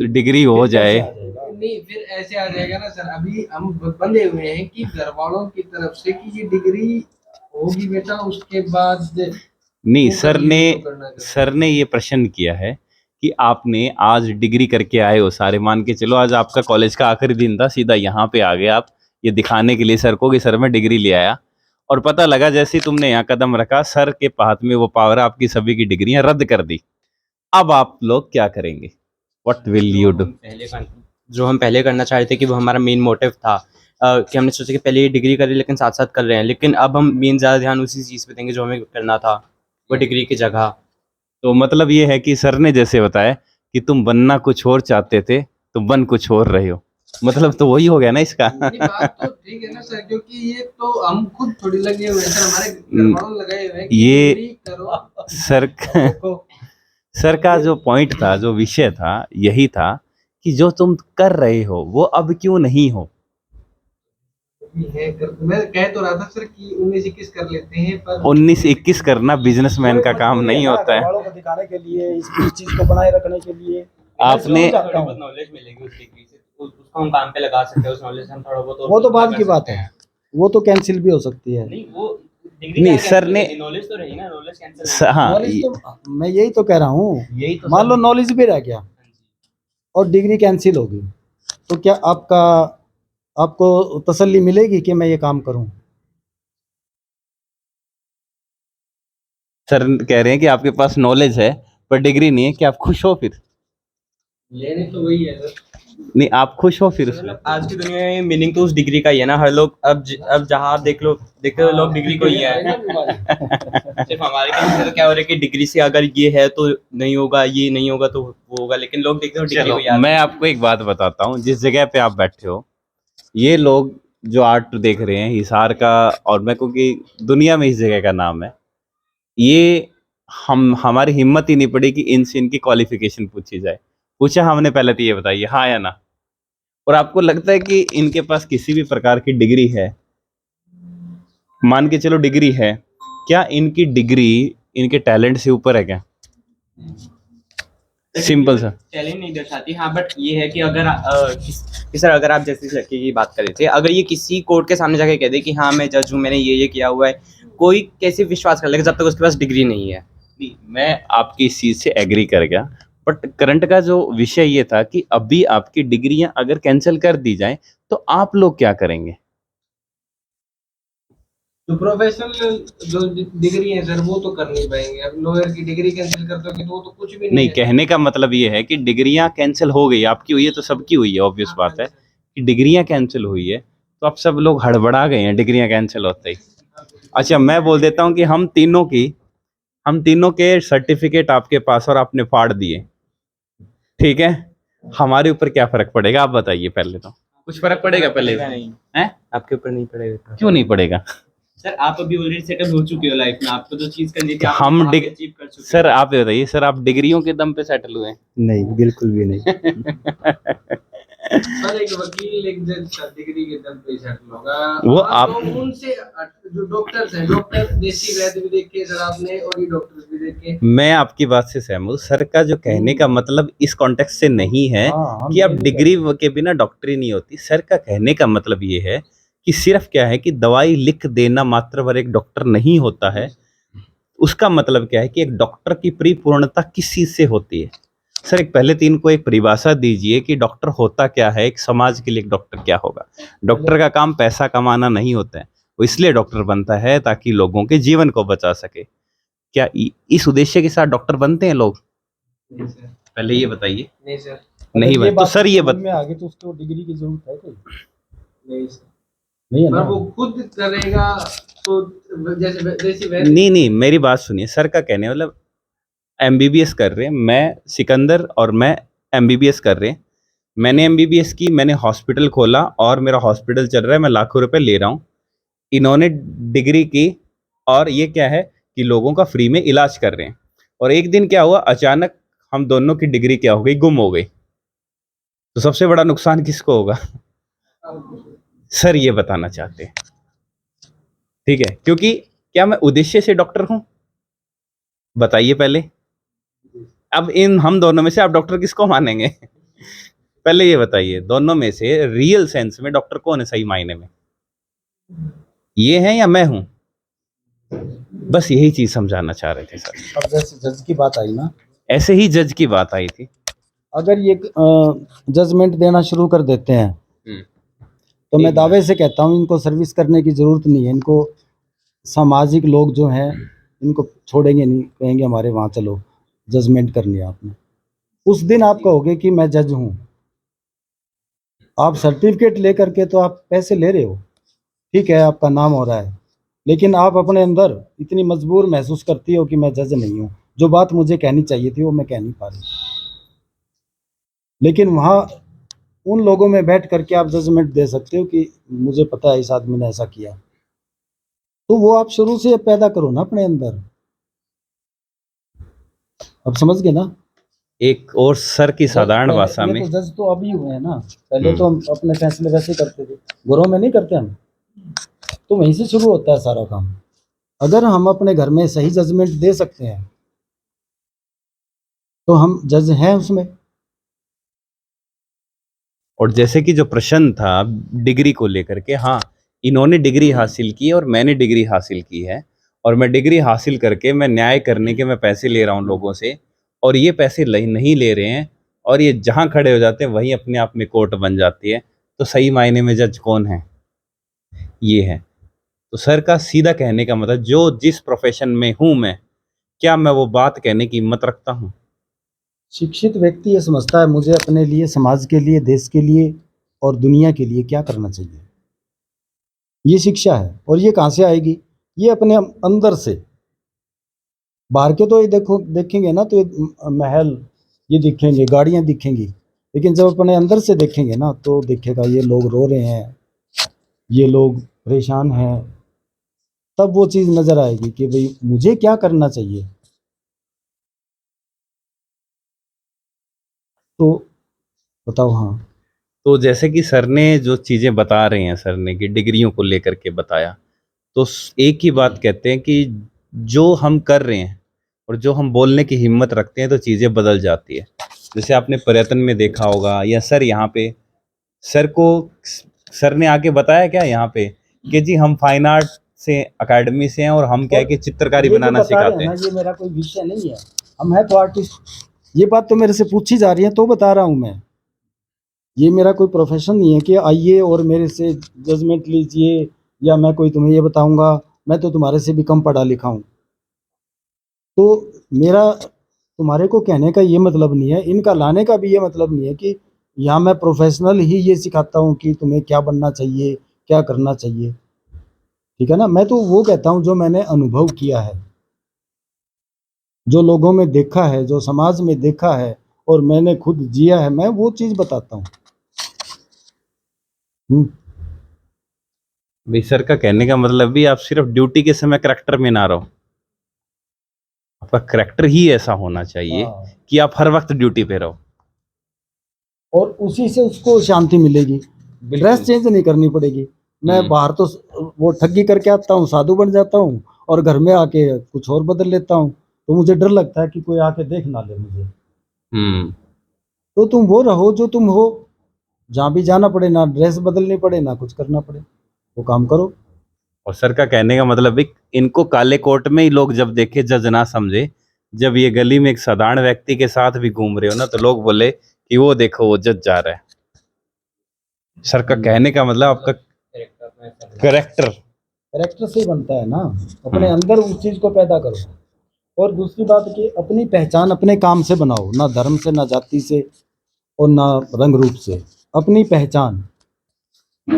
[SPEAKER 1] डिग्री हो
[SPEAKER 2] फिर
[SPEAKER 1] जाए।
[SPEAKER 2] कैसे आ जाएगा?
[SPEAKER 6] नहीं, फिर ऐसे आ जाएगा ना सर। अभी हम बंधे हुए हैं कि घर वालों की तरफ से कि ये डिग्री होगी बेटा, उसके बाद
[SPEAKER 1] नहीं,
[SPEAKER 6] वो कर लिए जो करना है।
[SPEAKER 1] सर ने ये प्रश्न किया है कि आपने आज डिग्री करके आए हो, सारे मान के चलो आज आपका कॉलेज का आखिरी दिन था, सीधा यहाँ पे आ गए आप ये दिखाने के लिए सर को कि सर मैं डिग्री ले आया। और पता लगा जैसे ही तुमने यहाँ कदम रखा, सर के हाथ में वो पावर है, आपकी सभी की डिग्रियां रद्द कर दी। अब आप लोग क्या करेंगे? What will you do?
[SPEAKER 8] जो हम पहले करना चाह रहे थे कि वो हमारा मेन मोटिव था, कि हमने सोचा कि पहले ये डिग्री करें लेकिन साथ साथ कर रहे हैं, लेकिन अब हम मेन ज़्यादा ध्यान उसी चीज़ पे देंगे जो हमें करना था, वो डिग्री की जगह।
[SPEAKER 1] तो मतलब ये है कि सर ने जैसे बताया कि तुम बनना कुछ और चाहते थे, तुम बन कुछ और रहे हो, मतलब तो वही हो गया ना इसका।
[SPEAKER 6] मेरी बात तो ठीक है ना सर, क्योंकि ये तो हम खुद थोड़ी लगे हुए हैं सर, हमारे घर वालों लगाए हुए हैं कि
[SPEAKER 1] ये
[SPEAKER 6] डिग्री करो।
[SPEAKER 1] सर सर का जो पॉइंट था, जो विषय था, यही था कि जो तुम कर रहे हो वो अब क्यों नहीं हो।
[SPEAKER 6] मैं कह तो रहा था सर कि 19-21 कर लेते हैं, पर
[SPEAKER 1] 19-21 करना बिजनेसमैन का काम नहीं होता
[SPEAKER 2] घर
[SPEAKER 1] है।
[SPEAKER 2] वालों को दिखाने के लिए, इस चीज को बनाए रखने के लिए
[SPEAKER 1] आपने
[SPEAKER 2] मैं चाहता हूँ।
[SPEAKER 8] नॉलेज मिलेगी उस डिग्री से, उसको हम काम पे लगा सकते हैं, उस नॉलेज से हम थोड़ा बहुत
[SPEAKER 2] वो तो बाद की बात है, वो तो कैंसिल भी हो सकती है।
[SPEAKER 8] नहीं, वो डिग्री
[SPEAKER 1] नहीं, सर ने
[SPEAKER 8] नॉलेज तो रही ना, नॉलेज कैंसिल
[SPEAKER 1] हाँ,
[SPEAKER 2] नॉलेज तो मैं यही तो कह रहा हूँ,
[SPEAKER 8] यही तो
[SPEAKER 2] मान लो नॉलेज भी रह गया और डिग्री कैंसिल होगी, तो क्या आपको तसल्ली मिलेगी कि मैं ये काम करूं?
[SPEAKER 1] सर कह रहे हैं कि आपके पास नॉलेज है पर डिग्री नहीं है, कि आप खुश हो फिर?
[SPEAKER 6] लेने तो वही है सर।
[SPEAKER 1] नहीं, आप खुश हो फिर उसमें?
[SPEAKER 8] मतलब आज की दुनिया में मीनिंग तो उस डिग्री का ही है ना। हर लोग अब जहाँ आप देखते हो लोग डिग्री को ही है। सिर्फ हमारे केस में तो क्या हो रहा है कि डिग्री से अगर ये है तो नहीं होगा, ये नहीं होगा तो वो होगा, लेकिन लोग देखते हो डिग्री
[SPEAKER 1] चलो
[SPEAKER 8] को याद।
[SPEAKER 1] मैं आपको एक बात बताता हूँ, जिस जगह पे आप बैठे हो, ये लोग जो आर्ट देख रहे हैं हिसार का, और मैं क्योंकि दुनिया में इस जगह का नाम है, ये हमारी हिम्मत ही नहीं पड़ी कि इनसे इनकी क्वालिफिकेशन पूछी जाए। पूछा हमने पहले तो ये बताइए हाँ या ना। और आपको लगता है कि इनके पास किसी भी प्रकार की डिग्री है? मान के चलो डिग्री है, क्या इनकी डिग्री इनके टैलेंट से ऊपर है क्या? सिंपल सा।
[SPEAKER 8] टैलेंट नहीं दर्शाती। हाँ, बट ये है कि अगर सर अगर आप जैसे इस लड़के की बात कर रहे थे, अगर ये किसी कोर्ट के सामने जाके कह दे कि हाँ मैं जज हूँ, मैंने ये किया हुआ है, कोई कैसे विश्वास कर लेगा जब तक उसके पास डिग्री नहीं है।
[SPEAKER 1] नहीं, मैं आपकी इस चीज से एग्री कर गया, बट करंट का जो विषय ये था कि अभी आपकी डिग्रियां अगर कैंसिल कर दी जाए तो आप लोग क्या करेंगे?
[SPEAKER 6] जो प्रोफेशनल जो डिग्री है सर वो तो कर नहीं पाएंगे। अब लॉयर की डिग्री कैंसिल कर दोगे तो वो तो कुछ भी
[SPEAKER 1] नहीं,
[SPEAKER 6] है।
[SPEAKER 1] कहने का मतलब ये है कि डिग्रियां कैंसिल हो गई, आपकी हुई है तो सबकी हुई है, ऑब्वियस
[SPEAKER 6] हाँ,
[SPEAKER 1] बात है कि डिग्रियां कैंसिल हुई है, तो अब सब लोग हड़बड़ा गए हैं डिग्रियां कैंसिल होते ही। अच्छा, मैं बोल देता हूँ कि हम तीनों के सर्टिफिकेट आपके पास और आपने फाड़ दिए, ठीक है? हमारे ऊपर क्या फर्क पड़ेगा आप बताइए? पहले तो कुछ फर्क पड़ेगा पहले?
[SPEAKER 8] नहीं,
[SPEAKER 1] हैं?
[SPEAKER 8] आपके ऊपर नहीं पड़ेगा।
[SPEAKER 1] क्यों नहीं पड़ेगा?
[SPEAKER 8] सर आप अभी ऑलरेडी सेटल हो चुके हो लाइफ में, आपको जो चीज करनी थी आप
[SPEAKER 1] हम
[SPEAKER 8] वहाँ पे अचीव कर चुके हो।
[SPEAKER 1] सर आप ये बताइए, सर आप डिग्रियों के दम पे सेटल हुए हैं?
[SPEAKER 7] नहीं, बिल्कुल भी नहीं।
[SPEAKER 6] सर एक वकील एक जज सर डिग्री के दम पे सेटल होगा।
[SPEAKER 1] वो
[SPEAKER 6] हाँ,
[SPEAKER 1] आप
[SPEAKER 6] तो उनसे जो डॉक्टर्स हैं, डॉक्टर देसी वैद्य भी देखे सर आपने और ये डॉक्टर्स भी देखे।
[SPEAKER 1] मैं आपकी बात से सहमत हूँ। सर का जो कहने का मतलब इस कॉन्टेक्स्ट से नहीं है कि अब डिग्री के बिना डॉक्टरी नहीं होती। सर का कहने का मतलब ये है कि सिर्फ क्या है कि दवाई लिख देना मात्र पर एक डॉक्टर नहीं होता है। उसका मतलब क्या है कि एक डॉक्टर की परिपूर्णता किस चीज से होती है? सर एक पहले तीन को एक परिभाषा दीजिए कि डॉक्टर होता क्या है, एक समाज के लिए एक डॉक्टर क्या होगा। डॉक्टर का काम पैसा कमाना नहीं होता है, वो इसलिए डॉक्टर बनता है ताकि लोगों के जीवन को बचा सके। क्या इस उद्देश्य के साथ डॉक्टर बनते हैं लोग?
[SPEAKER 6] नहीं सर।
[SPEAKER 1] पहले ये बताइए।
[SPEAKER 6] नहीं सर।
[SPEAKER 1] नहीं बन तो सर ये
[SPEAKER 2] में आगे तो उसको डिग्री की जरूरत है कोई?
[SPEAKER 6] नहीं सर।
[SPEAKER 2] नहीं है
[SPEAKER 6] पर
[SPEAKER 2] ना?
[SPEAKER 6] वो खुद करेगा तो जैसे देसी वैद्य।
[SPEAKER 1] नहीं, मेरी बात सुनिए। सर का कहने मतलब एमबीबीएस कर रहे हैं, मैं सिकंदर और मैं एमबीबीएस कर रहे हैं। मैंने एमबीबीएस की, मैंने हॉस्पिटल खोला और मेरा हॉस्पिटल चल रहा है, मैं लाखों रुपए ले रहा हूँ। इन्होंने डिग्री की और ये क्या है कि लोगों का फ्री में इलाज कर रहे हैं। और एक दिन क्या हुआ, अचानक हम दोनों की डिग्री क्या हो गई, गुम हो गई। तो सबसे बड़ा नुकसान किसको होगा? सर ये बताना चाहते हैं, ठीक है? क्योंकि क्या मैं उद्देश्य से डॉक्टर हूं? बताइए पहले। अब इन हम दोनों में से आप डॉक्टर किसको मानेंगे? पहले ये बताइए, दोनों में से रियल सेंस में डॉक्टर कौन है सही मायने में? ये है या मैं हूं? बस यही चीज समझाना चाह रहे थे सर।
[SPEAKER 2] अब जैसे जज की बात आई ना,
[SPEAKER 1] ऐसे ही जज की बात आई थी।
[SPEAKER 2] अगर ये जजमेंट देना शुरू कर देते हैं तो मैं दावे से कहता हूँ इनको सर्विस करने की जरूरत नहीं है। इनको सामाजिक लोग जो हैं इनको छोड़ेंगे नहीं, कहेंगे हमारे वहाँ चलो जजमेंट करनी है आपने। उस दिन आप कहोगे कि मैं जज हूँ। आप सर्टिफिकेट लेकर के तो आप पैसे ले रहे हो, ठीक है, आपका नाम हो रहा है, लेकिन आप अपने अंदर इतनी मजबूर महसूस करती हो कि मैं जज नहीं हूँ। जो बात मुझे कहनी चाहिए थी वो मैं कह नहीं पा रही, लेकिन वहाँ उन लोगों में बैठ करके आप जजमेंट दे सकते हो कि मुझे पता है इस आदमी ने ऐसा किया। तो वो आप शुरू से पैदा करो ना अपने अंदर। अब समझ गए ना?
[SPEAKER 1] एक और सर की साधारण भाषा में,
[SPEAKER 2] तो जज तो अभी हुए हैं ना, पहले तो हम अपने फैसले वैसे करते थे, घरों में नहीं करते हम। तो वहीं से शुरू होता है सारा काम। अगर हम अपने घर में सही जजमेंट दे सकते हैं तो हम जज हैं उसमें।
[SPEAKER 1] और जैसे कि जो प्रश्न था डिग्री को लेकर के, हाँ इन्होंने डिग्री हासिल की और मैंने डिग्री हासिल की है, और मैं डिग्री हासिल करके मैं न्याय करने के मैं पैसे ले रहा हूँ लोगों से, और ये पैसे नहीं ले रहे हैं, और ये जहाँ खड़े हो जाते हैं वहीं अपने आप में कोर्ट बन जाती है। तो सही मायने में जज कौन है? ये है। तो सर का सीधा कहने का मतलब, जो जिस प्रोफेशन में हूँ मैं, क्या मैं वो बात कहने की हिम्मत रखता हूँ?
[SPEAKER 2] शिक्षित व्यक्ति ये समझता है मुझे अपने लिए, समाज के लिए, देश के लिए और दुनिया के लिए क्या करना चाहिए। ये शिक्षा है। और ये कहाँ से आएगी? ये अपने अंदर से। बाहर के तो ये देखेंगे ना तो ये महल ये दिखेंगे, गाड़ियाँ दिखेंगी, लेकिन जब अपने अंदर से देखेंगे ना तो दिखेगा ये लोग रो रहे हैं, ये लोग परेशान हैं, तब वो चीज़ नज़र आएगी कि भाई मुझे क्या करना चाहिए। तो बताओ। हाँ,
[SPEAKER 1] तो जैसे कि सर ने जो चीज़ें बता रहे हैं, सर ने कि डिग्रियों को लेकर के बताया, तो एक ही बात कहते हैं कि जो हम कर रहे हैं और जो हम बोलने की हिम्मत रखते हैं तो चीज़ें बदल जाती है। जैसे आपने पर्यटन में देखा होगा, या सर यहाँ पे सर ने आके बताया क्या यहाँ पे कि जी हम फाइन आर्ट से अकेडमी से हैं और हम क्या है कि चित्रकारी
[SPEAKER 2] ये जो
[SPEAKER 1] बनाना
[SPEAKER 2] बता रहे
[SPEAKER 1] सिखाते
[SPEAKER 2] हैं
[SPEAKER 1] हैं।
[SPEAKER 2] ना, ये मेरा कोई विषय नहीं है। हम है तो आर्टिस्ट। ये बात तो मेरे से पूछी जा रही है तो बता रहा हूँ मैं। ये मेरा कोई प्रोफेशन नहीं है कि आइए और मेरे से जजमेंट लीजिए, या मैं कोई तुम्हें ये बताऊंगा, मैं तो तुम्हारे से भी कम पढ़ा लिखा हूँ। तो मेरा तुम्हारे को कहने का ये मतलब नहीं है, इनका लाने का भी ये मतलब नहीं है कि यहाँ मैं प्रोफेशनल ही ये सिखाता हूँ कि तुम्हें क्या बनना चाहिए, क्या करना चाहिए। ठीक है ना? मैं तो वो कहता हूँ जो मैंने अनुभव किया है, जो लोगों में देखा है, जो समाज में देखा है और मैंने खुद जिया है, मैं वो चीज़ बताता हूँ।
[SPEAKER 1] भाई सर का कहने का मतलब भी आप सिर्फ ड्यूटी के समय करेक्टर में ना रहो, आपका करेक्टर ही ऐसा होना चाहिए
[SPEAKER 2] हाँ।
[SPEAKER 1] कि आप हर वक्त ड्यूटी पे रहो।
[SPEAKER 2] और उसी से उसको शांति मिलेगी। ड्रेस चेंज नहीं करनी पड़ेगी। मैं बाहर तो वो ठगी करके आता हूँ, साधु बन जाता हूँ, और घर में आके कुछ और बदल लेता हूँ, तो मुझे डर लगता है कि कोई आके देख ना ले मुझे।
[SPEAKER 1] हम्म।
[SPEAKER 2] तो तुम वो रहो जो तुम हो, जहाँ भी जाना पड़े, ना ड्रेस बदलनी पड़े ना कुछ करना पड़े, वो काम करो।
[SPEAKER 1] और सर का कहने का मतलब भी इनको काले कोट में ही लोग जब देखे जज ना समझे, जब ये गली में एक साधारण व्यक्ति के साथ भी घूम रहे हो ना तो लोग बोले कि वो देखो वो जज जा रहा है। सर का कहने का मतलब आपका करेक्टर
[SPEAKER 2] कैरेक्टर से ही बनता है ना, अपने अंदर उस चीज़ को पैदा करो। और दूसरी बात कि अपनी पहचान अपने काम से बनाओ, ना धर्म से, ना जाति से और ना रंग रूप से। अपनी पहचान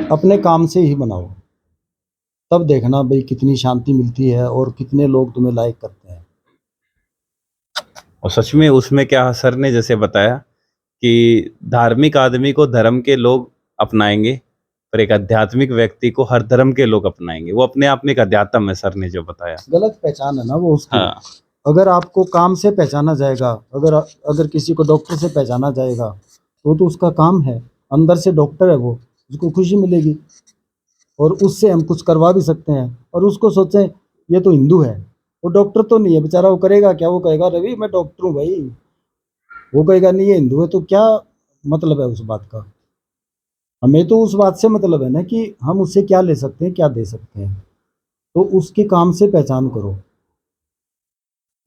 [SPEAKER 2] अपने काम से ही बनाओ, तब देखना भाई कितनी शांति मिलती है और कितने लोग तुम्हें लाइक करते हैं।
[SPEAKER 1] और सच में उसमें क्या सर ने जैसे बताया कि धार्मिक आदमी को धर्म के लोग अपनाएंगे, पर एक आध्यात्मिक व्यक्ति को हर धर्म के लोग अपनाएंगे। वो अपने आप में एक अध्यात्म है, सर ने जो बताया।
[SPEAKER 2] गलत पहचान है ना वो उसकी।
[SPEAKER 1] हाँ।
[SPEAKER 2] अगर आपको काम से पहचाना जाएगा, अगर किसी को डॉक्टर से पहचाना जाएगा तो उसका काम है, अंदर से डॉक्टर है वो, उसको खुशी मिलेगी और उससे हम कुछ करवा भी सकते हैं। और उसको सोचें ये तो हिंदू है, वो डॉक्टर तो नहीं है बेचारा, वो करेगा क्या? वो कहेगा रवि मैं डॉक्टर हूँ भाई, वो कहेगा नहीं ये हिंदू है। तो क्या मतलब है उस बात का? हमें तो उस बात से मतलब है ना कि हम उससे क्या ले सकते हैं, क्या दे सकते हैं। तो उसके काम से पहचान करो।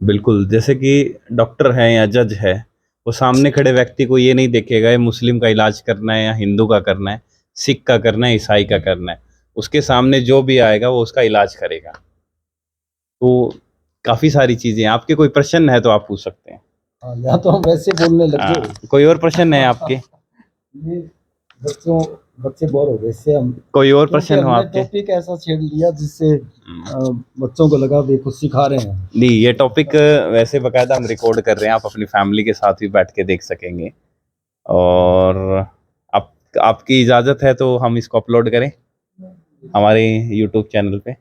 [SPEAKER 1] बिल्कुल, जैसे कि डॉक्टर है या जज है, वो सामने खड़े व्यक्ति को ये नहीं देखेगा ये मुस्लिम का इलाज करना है या हिंदू का करना है, सिख का करना है, ईसाई का करना है। उसके सामने जो भी आएगा वो उसका इलाज करेगा। तो काफ़ी सारी चीज़ें, आपके कोई प्रश्न है तो आप पूछ सकते हैं।
[SPEAKER 2] हाँ, या तो हम वैसे बोलने लग गए।
[SPEAKER 1] हाँ, कोई और प्रश्न है आपके?
[SPEAKER 2] ये बच्चे बोर हो गए इससे हम,
[SPEAKER 1] कोई और
[SPEAKER 2] क्योंकि
[SPEAKER 1] प्रश्न हो
[SPEAKER 2] हमने
[SPEAKER 1] आपके?
[SPEAKER 2] टॉपिक ऐसा छेड़ लिया जिससे बच्चों को लगा भी कुछ सिखा रहे हैं।
[SPEAKER 1] नहीं, ये टॉपिक वैसे बकायदा हम रिकॉर्ड कर रहे हैं, आप अपनी फैमिली के साथ भी बैठ के देख सकेंगे। और आप आपकी इजाज़त है तो हम इसको अपलोड करें हमारे यूट्यूब चैनल पे।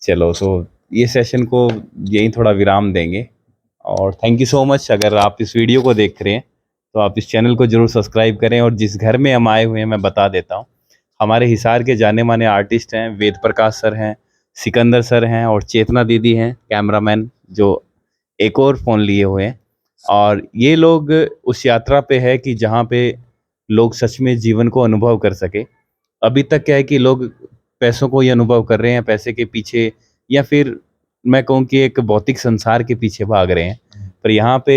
[SPEAKER 1] चलो, तो ये सेशन को यहीं थोड़ा विराम देंगे। और थैंक यू सो मच। अगर आप इस वीडियो को देख रहे हैं तो आप इस चैनल को ज़रूर सब्सक्राइब करें। और जिस घर में हम आए हुए हैं मैं बता देता हूँ, हमारे हिसार के जाने माने आर्टिस्ट हैं, वेद प्रकाश सर हैं, सिकंदर सर हैं और चेतना दीदी हैं कैमरामैन, जो एक और फ़ोन लिए हुए हैं। और ये लोग उस यात्रा पे है कि जहाँ पे लोग सच में जीवन को अनुभव कर सके। अभी तक क्या है कि लोग पैसों को ही अनुभव कर रहे हैं, पैसे के पीछे, या फिर मैं कहूँ कि एक भौतिक संसार के पीछे भाग रहे हैं। पर यहाँ पे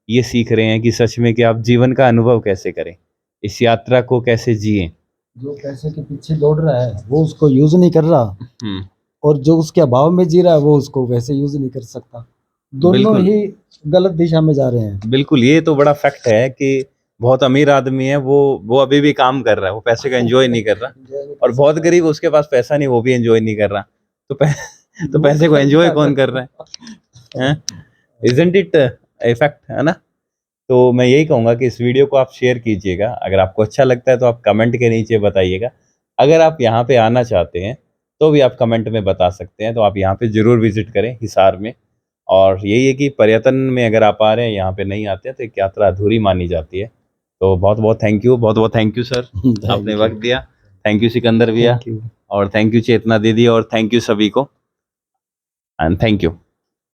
[SPEAKER 1] ये सीख रहे हैं कि सच में कि आप जीवन का अनुभव कैसे करें, इस यात्रा को कैसे जिएं।
[SPEAKER 2] जो पैसे के पीछे दौड़ रहा है वो उसको यूज नहीं कर रहा,
[SPEAKER 1] हम्म।
[SPEAKER 2] और जो उसके अभाव में जी रहा है वो उसको वैसे यूज नहीं कर सकता। दोनों
[SPEAKER 1] बिल्कुल।
[SPEAKER 2] ही गलत दिशा में जा रहे हैं।
[SPEAKER 1] बिल्कुल, ये तो बड़ा फैक्ट है कि बहुत अमीर आदमी है वो अभी भी काम कर रहा है, वो पैसे का एंजॉय नहीं कर रहा, और बहुत गरीब, उसके पास पैसा नहीं, वो भी एंजॉय नहीं कर रहा। तो पैसे को एंजॉय कौन कर रहा है? इजंट इट ए फैक्ट, है ना? तो मैं यही कहूँगा कि इस वीडियो को आप शेयर कीजिएगा, अगर आपको अच्छा लगता है तो आप कमेंट के नीचे बताइएगा। अगर आप यहाँ पे आना चाहते हैं तो भी आप कमेंट में बता सकते हैं, तो आप यहाँ पे ज़रूर विज़िट करें हिसार में। और यही है कि पर्यटन में अगर आप आ रहे हैं, यहाँ पे नहीं आते हैं, तो एक यात्रा अधूरी मानी जाती है। तो बहुत-बहुत थैंक यू, बहुत-बहुत थैंक यू सर, आपने वक़्त दिया। थैंक यू सिकंदर भैया,
[SPEAKER 2] Thank you.
[SPEAKER 1] और थैंक यू चेतना दीदी, और थैंक यू सभी को, एंड थैंक यू।